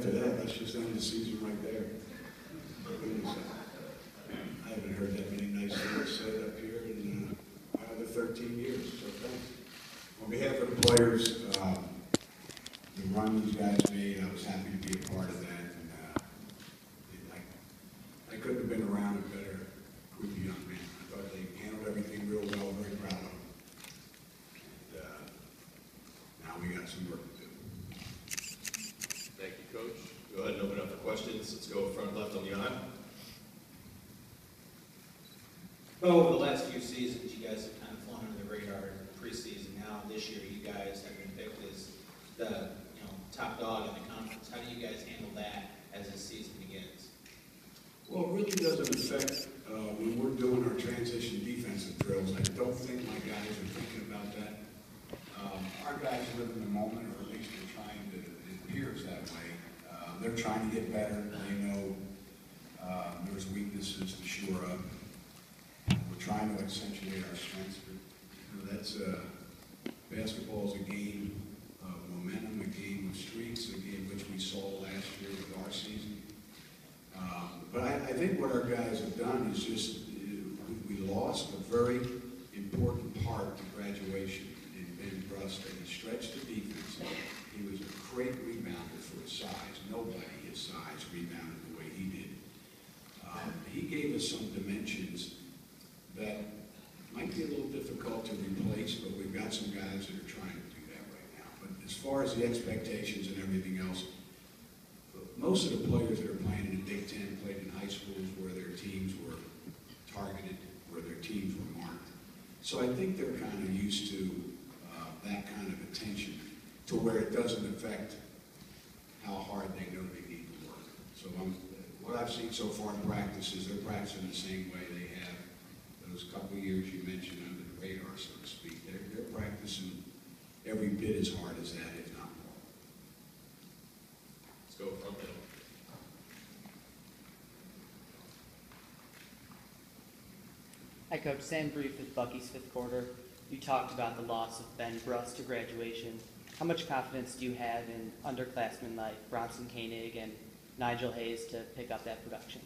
after that, let's just end the season right there. I haven't heard that many nice things said up here in the 13 years, so thanks. On behalf of the players, the run these guys made, I was happy to be a part of that. And I couldn't have been around a better group of young men. I thought they handled everything real well, very proud of them. And now we got some work to do. Thank you, Coach. Go ahead and open up for questions. Let's go front left on the aisle. Well, over the last few seasons, you guys have kind of flown under the radar in preseason. Now, this year, you guys have been picked as the top dog in the conference. How do you guys handle that as the season begins? Well, it really doesn't affect when we're doing our transition defensive drills. I don't think my guys are thinking about that. Our guys live in the moment, or at least they're trying to, it appears that way. They're trying to get better. They know there's weaknesses to shore up. We're trying to accentuate our strengths, but that's basketball is a game of momentum, a game of streaks, a game which we saw last year with our season. But I think what our guys have done is just we lost a very important part to graduation in Ben Brust, and he stretched the defense. He was a great rebounder for his size. Nobody his size rebounded the way he did. He gave us some dimensions that might be a little difficult to replace, but we've got some guys that are trying to do that right now. But as far as the expectations and everything else, most of the players that are playing in the Big Ten played in high schools where their teams were targeted, where their teams were marked. So I think they're kind of used to that kind of attention to where it doesn't affect how hard they know they need to work. So what I've seen so far in practice is they're practicing the same way they have those couple years you mentioned under the radar, so to speak. They're practicing every bit as hard as that, if not more. Let's go front middle. Hi, Coach. Sam Brief with Bucky's fifth quarter. You talked about the loss of Ben Brust to graduation. How much confidence do you have in underclassmen like Bronson Koenig and Nigel Hayes to pick up that production?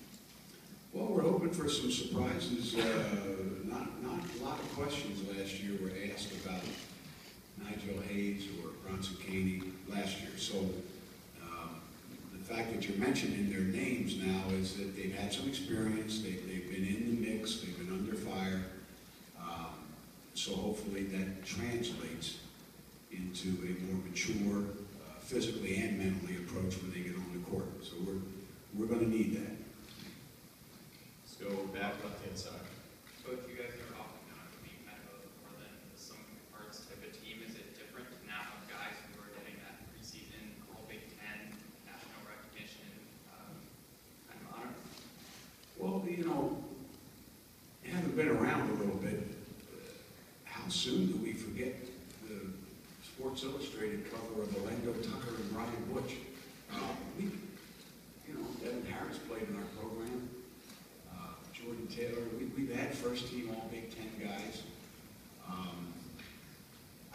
Well, we're hoping for some surprises. Not a lot of questions last year were asked about Nigel Hayes or Bronson Koenig last year. So the fact that you're mentioning their names now is that they've had some experience. They've been in the mix. They've been under fire. So hopefully that translates into a more mature, physically and mentally approach when they get on the court. So we're going to need that. Let's go back left-hand side. Coach, you guys are often known to be kind of more than the sum of parts type of team. Is it different to now have guys who are getting that preseason All Big Ten national recognition kind of honor? Well, having been around a little bit, how soon do we forget the Sports Illustrated cover of Orlando Tucker and Brian Butch? Devin Harris played in our program. Jordan Taylor. We've had first-team All-Big Ten guys.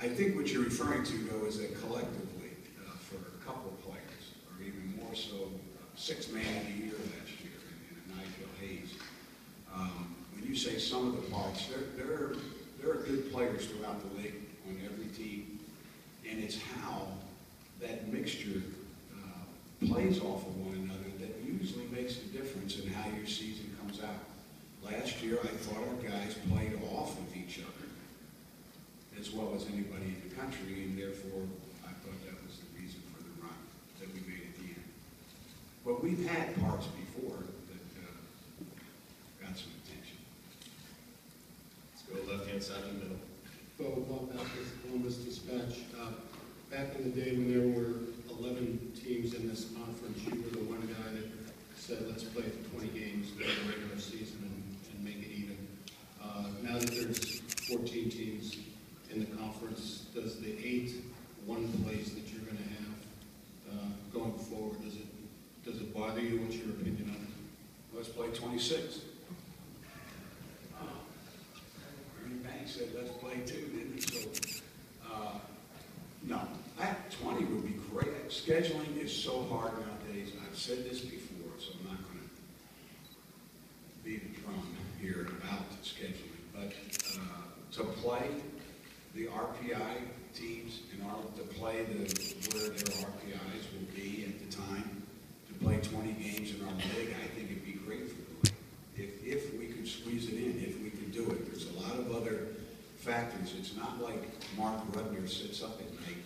I think what you're referring to, though, is that collectively, for a couple of players, or even more so, sixth man of the year last year in Nigel Hayes. When you say some of the parts, there are good players throughout the league on every team, and it's how that mixture plays off of one another that usually makes the difference in how your season comes out. Last year, I thought our guys played off of each other as well as anybody in the country, and therefore, I thought that was the reason for the run that we made at the end. But we've had parts before that got some attention. Let's go left-hand side in the middle. Bob Baptist, Columbus Dispatch. Back in the day when there were 11 teams in this conference, you were the one guy that said, let's play 20 games during the regular season and make it even. Now that there's 14 teams in the conference, does the 8 one place that you're going to have going forward, does it bother you? What's your opinion on it? Let's play 26. Ernie Banks said, let's play 2, didn't he? So, no. 20 would be great. Scheduling is so hard nowadays. said this before, so I'm not going to beat a drum here about scheduling, but to play the RPI teams in order to play where their RPIs will be at the time, to play 20 games in our league, I think it'd be great for the league. If we could squeeze it in, if we could do it. There's a lot of other factors. It's not like Mark Rudner sits up at night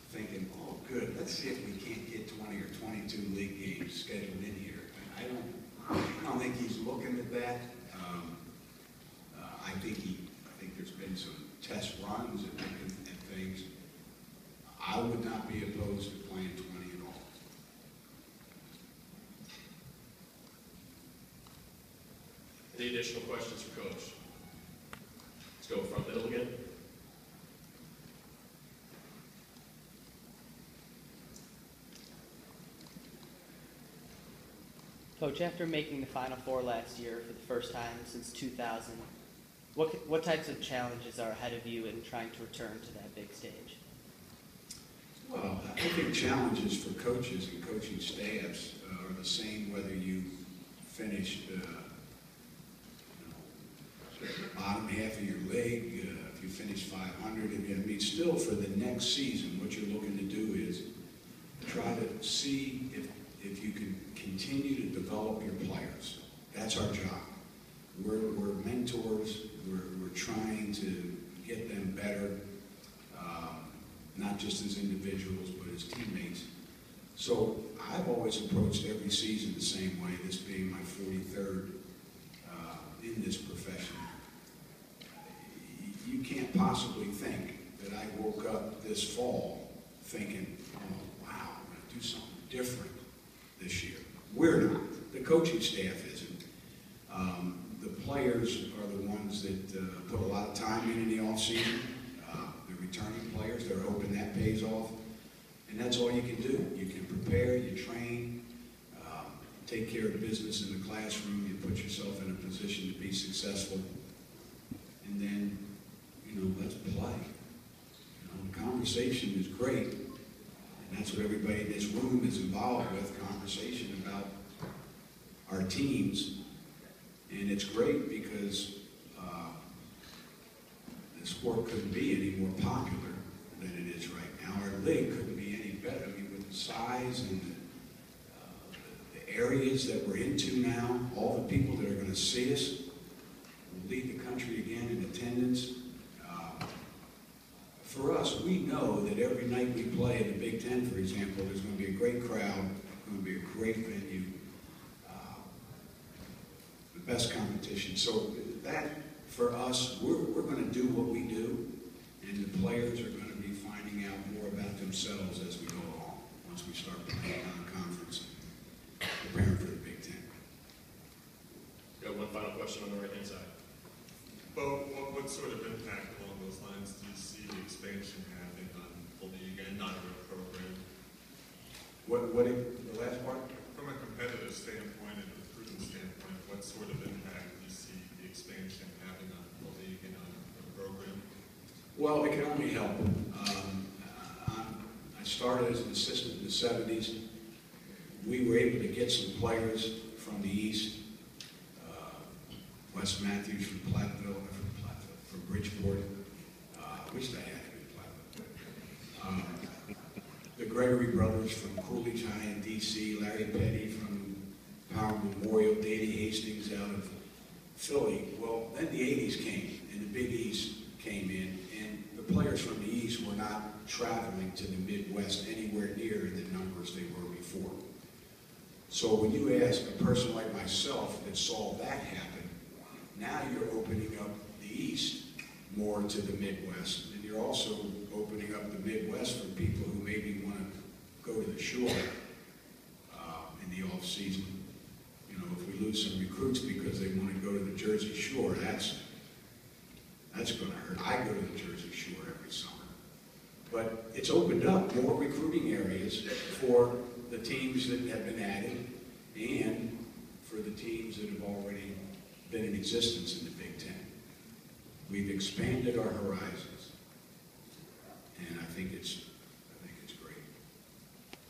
thinking, oh, good, let's see if we can't get 20 or 22 league games scheduled in here. I don't think he's looking at that. I think there's been some test runs and things. I would not be opposed to playing 20 at all. Any additional questions for Coach? Let's go front middle again. Coach, after making the Final Four last year for the first time since 2000, what types of challenges are ahead of you in trying to return to that big stage? Well, I think challenges for coaches and coaching staffs are the same whether you finished the bottom half of your league, if you finish 500. Still for the next season, what you're looking to do is try to see if you can continue to develop your players. That's our job. We're mentors. We're trying to get them better, not just as individuals, but as teammates. So I've always approached every season the same way, this being my 43rd in this profession. You can't possibly think that I woke up this fall thinking, oh, wow, I'm going to do something different this year. We're not. The coaching staff isn't. The players are the ones that put a lot of time in the offseason. The returning players, they're hoping that pays off. And that's all you can do. You can prepare, you train, take care of business in the classroom, you put yourself in a position to be successful. And then, let's play. The conversation is great. And that's what everybody in this room is involved with, conversation about our teams. And it's great because the sport couldn't be any more popular than it is right now. Our league couldn't be any better. With the size and the areas that we're into now, all the people that are going to see us, will lead the country again in attendance. For us, we know that every night we play in the Big Ten, for example, there's going to be a great crowd, going to be a great venue, the best competition. So that, for us, we're going to do what we do, and the players are going to be finding out more about themselves as we go along, once we start playing non-conference, preparing for the Big Ten. Got one final question on the right-hand side. Well, what sort of impact along those lines do you see the expansion having on the league and non-rep program? The last part? From a competitive standpoint and a recruiting standpoint, what sort of impact do you see the expansion having on the league and on the program? Well, it can only help. I started as an assistant in the 70s. We were able to get some players from the East. Wes Matthews from from Bridgeport. Wish they had been Platteville. The Gregory brothers from Coolidge High in D.C., Larry Petty from Power Memorial, Davey Hastings out of Philly. Well, then the 80s came, and the Big East came in, and the players from the East were not traveling to the Midwest anywhere near the numbers they were before. So when you ask a person like myself that saw that happen, now you're opening up the East more to the Midwest, and you're also opening up the Midwest for people who maybe want to go to the shore in the off season. If we lose some recruits because they want to go to the Jersey Shore, that's going to hurt. I go to the Jersey Shore every summer. But it's opened up more recruiting areas for the teams that have been added and for the teams that have already been in existence in the Big Ten. We've expanded our horizons, and I think it's